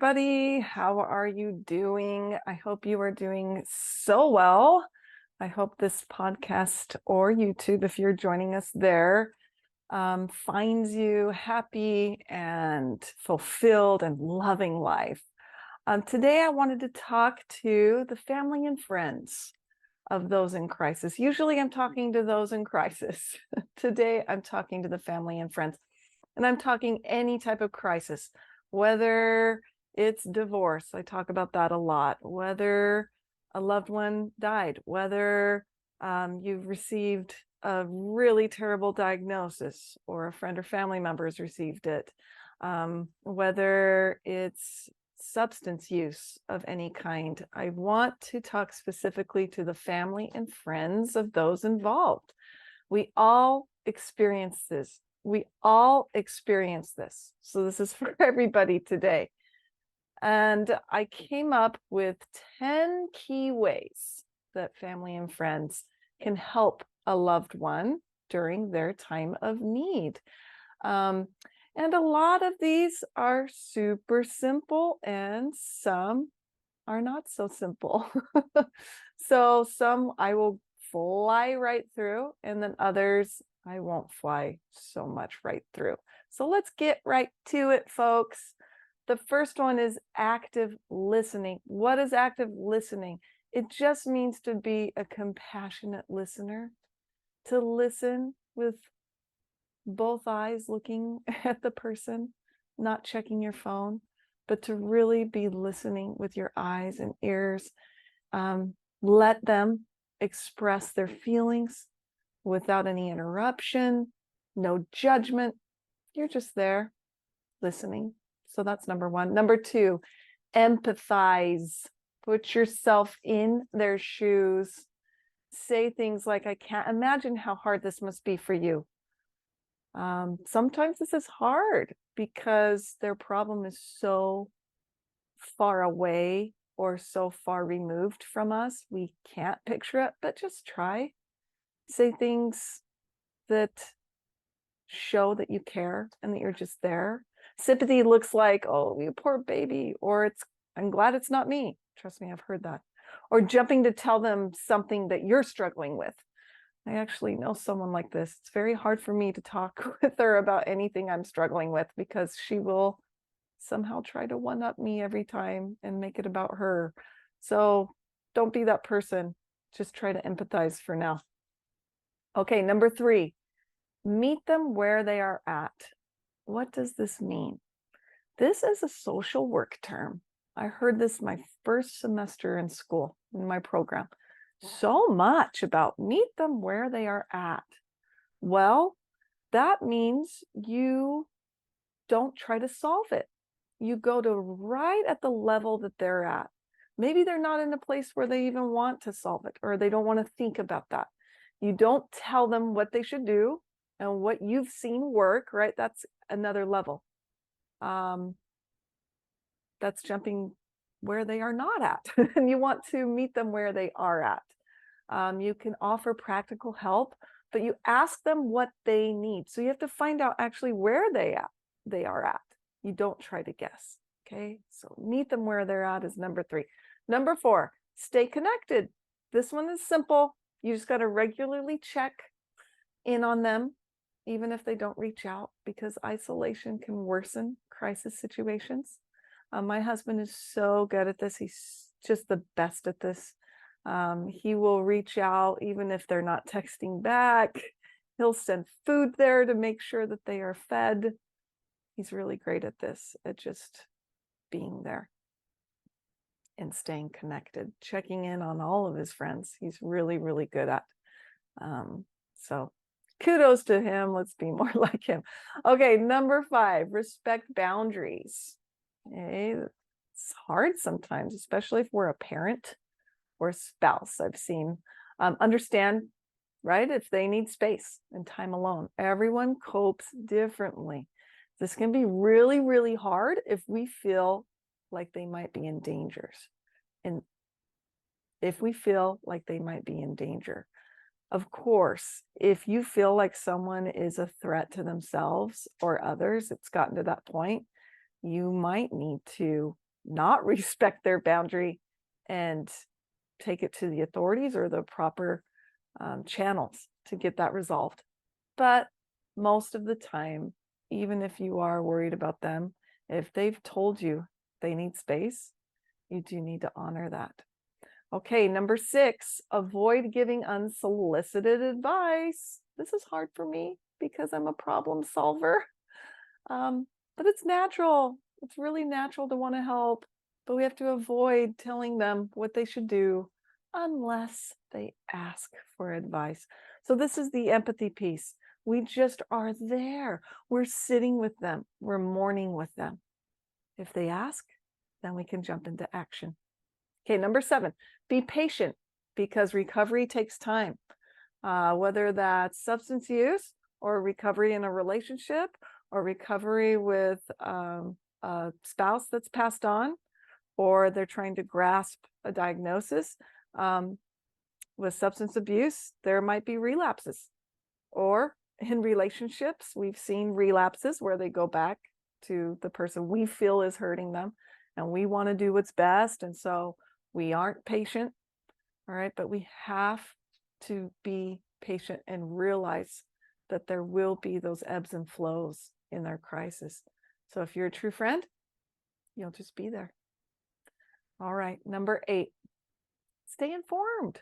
everybody. How are you doing? I hope you are doing so well. I hope this podcast or YouTube, if you're joining us there, finds you happy and fulfilled and loving life. Today, I wanted to talk to the family and friends of those in crisis. Usually, I'm talking to those in crisis. Today, I'm talking to the family and friends. And I'm talking any type of crisis, whether it's divorce, I talk about that a lot, whether a loved one died, whether you've received a really terrible diagnosis or a friend or family member has received it, whether it's substance use of any kind. I want to talk specifically to the family and friends of those involved. We all experience this. We all experience this. So this is for everybody today. And I came up with 10 key ways that family and friends can help a loved one during their time of need. And a lot of these are super simple and some are not so simple. So some I will fly right through, and then others I won't fly so much right through. So let's get right to it, folks. The first one is active listening. What is active listening? It just means to be a compassionate listener, to listen with both eyes looking at the person, not checking your phone, but to really be listening with your eyes and ears. Let them express their feelings without any interruption, no judgment. You're just there listening. So that's number one. Number two, empathize. Put yourself in their shoes. Say things like, I can't imagine how hard this must be for you. Sometimes this is hard because their problem is so far away or so far removed from us. We can't picture it, but just try. Say things that show that you care and that you're just there. Sympathy looks like, oh, you poor baby, or I'm glad it's not me. Trust me, I've heard that. Or jumping to tell them something that you're struggling with. I actually know someone like this. It's very hard for me to talk with her about anything I'm struggling with because she will somehow try to one-up me every time and make it about her. So don't be that person. Just try to empathize for now. Okay, number three, meet them where they are at. What does this mean? This is a social work term. I heard this my first semester in school, in my program. So much about meet them where they are at. Well, that means you don't try to solve it. You go to right at the level that they're at. Maybe they're not in a place where they even want to solve it, or they don't want to think about that. You don't tell them what they should do and what you've seen work, right? That's another level. That's jumping where they are not at. And you want to meet them where they are at. You can offer practical help, but you ask them what they need. So you have to find out actually where they are at. You don't try to guess. Okay, so meet them where they're at is number three. Number four, stay connected. This one is simple. You just got to regularly check in on them, even if they don't reach out, because isolation can worsen crisis situations. My husband is so good at this. He's just the best at this. He will reach out even if they're not texting back. He'll send food there to make sure that they are fed. He's really great at this, at just being there and staying connected, checking in on all of his friends. He's really, really good at. So kudos to him. Let's be more like him. Okay, number five, respect boundaries. Okay, it's hard sometimes, especially if we're a parent or a spouse. I've seen, understand, right? If they need space and time alone, everyone copes differently. This can be really, really hard if we feel like they might be in danger. And if we feel like they might be in danger, of course, if you feel like someone is a threat to themselves or others, it's gotten to that point, you might need to not respect their boundary and take it to the authorities or the proper channels to get that resolved. But most of the time, even if you are worried about them, if they've told you they need space, you do need to honor that. Okay, number 6, avoid giving unsolicited advice. This is hard for me because I'm a problem solver. But it's natural. It's really natural to want to help, but we have to avoid telling them what they should do unless they ask for advice. So this is the empathy piece. We just are there. We're sitting with them. We're mourning with them. If they ask, then we can jump into action. Okay, number 7, be patient because recovery takes time. Whether that's substance use or recovery in a relationship or recovery with a spouse that's passed on, or they're trying to grasp a diagnosis. With substance abuse, there might be relapses. Or in relationships, we've seen relapses where they go back to the person we feel is hurting them, and we want to do what's best. And so we aren't patient. All right. But we have to be patient and realize that there will be those ebbs and flows in their crisis. So if you're a true friend, you'll just be there. All right. Number 8, stay informed.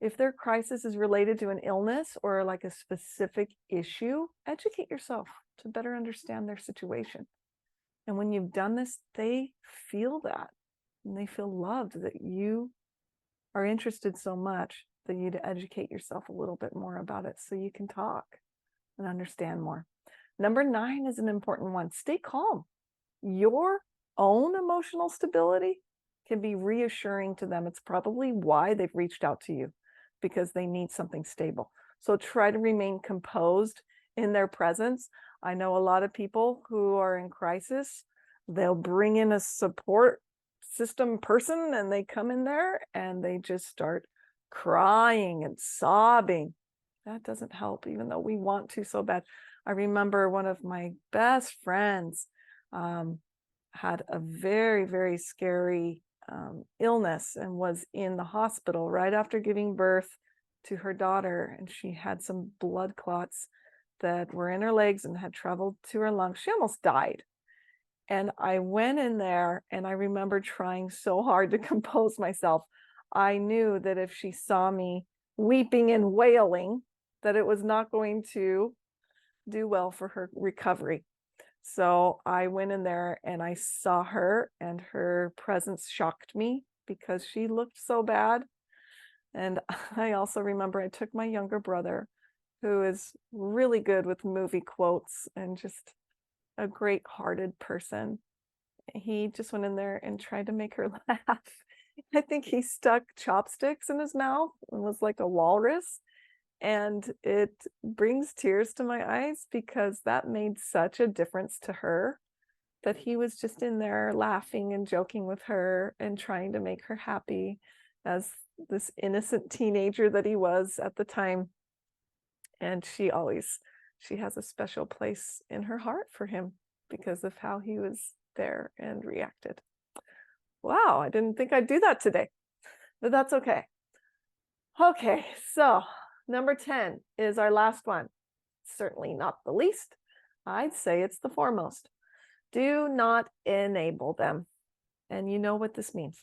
If their crisis is related to an illness or like a specific issue, educate yourself to better understand their situation. And when you've done this, they feel that, and they feel loved, that you are interested so much that you need to educate yourself a little bit more about it so you can talk and understand more. Number 9 is an important one. Stay calm. Your own emotional stability can be reassuring to them. It's probably why they've reached out to you, because they need something stable. So try to remain composed in their presence. I know a lot of people who are in crisis, they'll bring in a support system person and they come in there and they just start crying and sobbing. That doesn't help, even though we want to so bad. I remember one of my best friends had a very, very scary illness and was in the hospital right after giving birth to her daughter. And she had some blood clots that were in her legs and had traveled to her lungs. She almost died. And I went in there and I remember trying so hard to compose myself. I knew that if she saw me weeping and wailing, that it was not going to do well for her recovery. So I went in there and I saw her, and her presence shocked me because she looked so bad. And I also remember I took my younger brother, who is really good with movie quotes and just a great-hearted person. He just went in there and tried to make her laugh. I think he stuck chopsticks in his mouth and was like a walrus. And it brings tears to my eyes because that made such a difference to her, that he was just in there laughing and joking with her and trying to make her happy as this innocent teenager that he was at the time. And she has a special place in her heart for him because of how he was there and reacted. Wow, I didn't think I'd do that today, but that's okay. Okay, so number 10 is our last one. Certainly not the least. I'd say it's the foremost. Do not enable them. And you know what this means.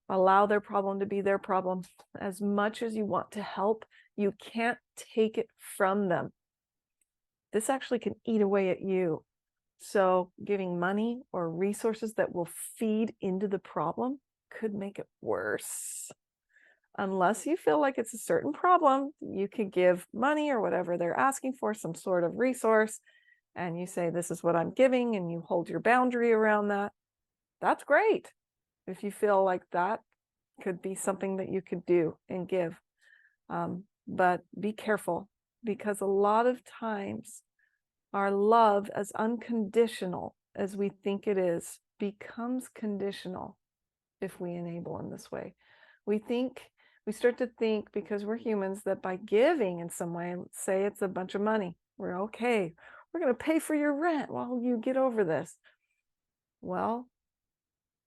Allow their problem to be their problem. As much as you want to help, you can't take it from them. This actually can eat away at you. So giving money or resources that will feed into the problem could make it worse. Unless you feel like it's a certain problem, you could give money or whatever they're asking for, some sort of resource, and you say, this is what I'm giving, and you hold your boundary around that. That's great. If you feel like that could be something that you could do and give. But be careful, because a lot of times our love, as unconditional as we think it is, becomes conditional if we enable in this way. We start to think, because we're humans, that by giving in some way, say it's a bunch of money, we're okay. We're going to pay for your rent while you get over this. Well,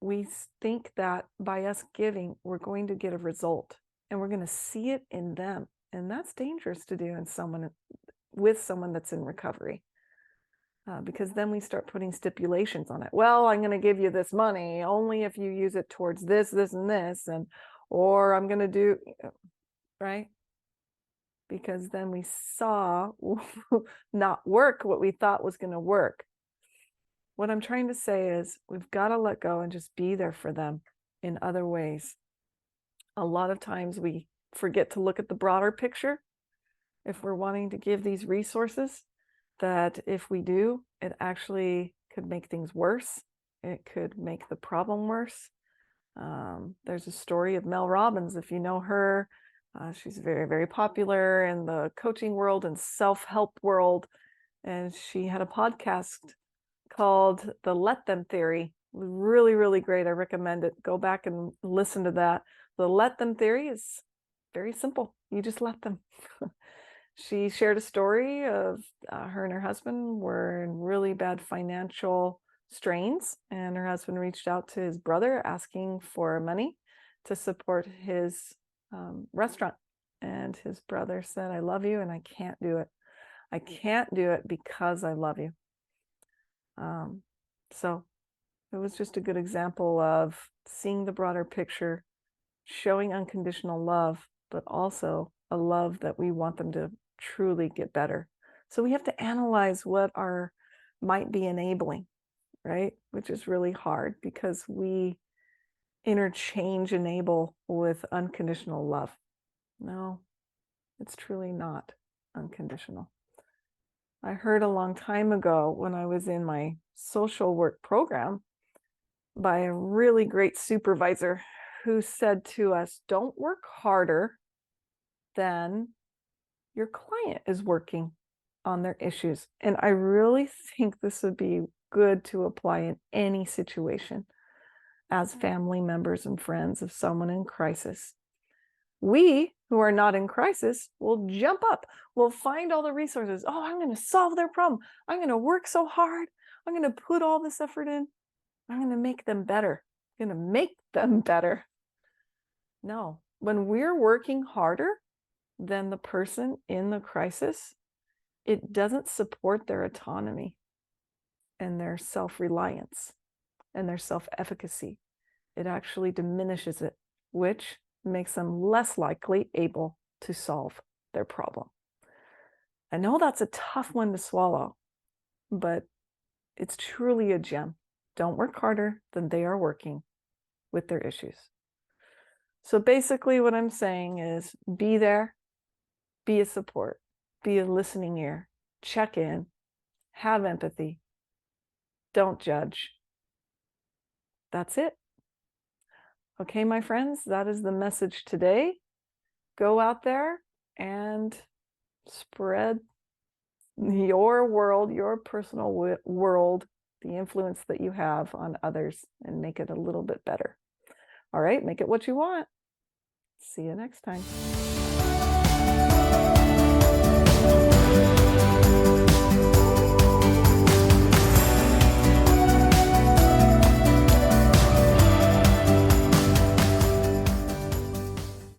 we think that by us giving, we're going to get a result and we're going to see it in them. And that's dangerous to do in someone with someone that's in recovery. Because then we start putting stipulations on it. Well, I'm going to give you this money only if you use it towards this, this, and this, or I'm going to do, right? Because then we saw not work what we thought was going to work. What I'm trying to say is we've got to let go and just be there for them in other ways. A lot of times we forget to look at the broader picture if we're wanting to give these resources, that if we do, it actually could make things worse. It could make the problem worse. There's a story of Mel Robbins, if you know her. She's very, very popular in the coaching world and self-help world. And she had a podcast called The Let Them Theory. Really, really great. I recommend it. Go back and listen to that. The Let Them Theory is very simple. You just let them. She shared a story of her and her husband were in really bad financial strains, and her husband reached out to his brother asking for money to support his restaurant. And his brother said, I love you and I can't do it. I can't do it because I love you. So it was just a good example of seeing the broader picture, showing unconditional love, but also a love that we want them to truly get better. So we have to analyze what might be enabling, right? Which is really hard because we interchange enable with unconditional love. No, it's truly not unconditional. I heard a long time ago when I was in my social work program by a really great supervisor who said to us, don't work harder than your client is working on their issues. And I really think this would be good to apply in any situation as family members and friends of someone in crisis. We who are not in crisis will jump up. We'll find all the resources. Oh, I'm going to solve their problem. I'm going to work so hard. I'm going to put all this effort in. I'm going to make them better. I'm going to make them better. No, when we're working harder than the person in the crisis, it doesn't support their autonomy and their self-reliance and their self-efficacy. It actually diminishes it, which makes them less likely able to solve their problem. I know that's a tough one to swallow, but it's truly a gem. Don't work harder than they are working with their issues. So basically what I'm saying is be there, be a support, be a listening ear, check in, have empathy, don't judge. That's it. Okay, my friends, that is the message today. Go out there and spread your world, your personal world, the influence that you have on others, and make it a little bit better. All right, make it what you want. See you next time.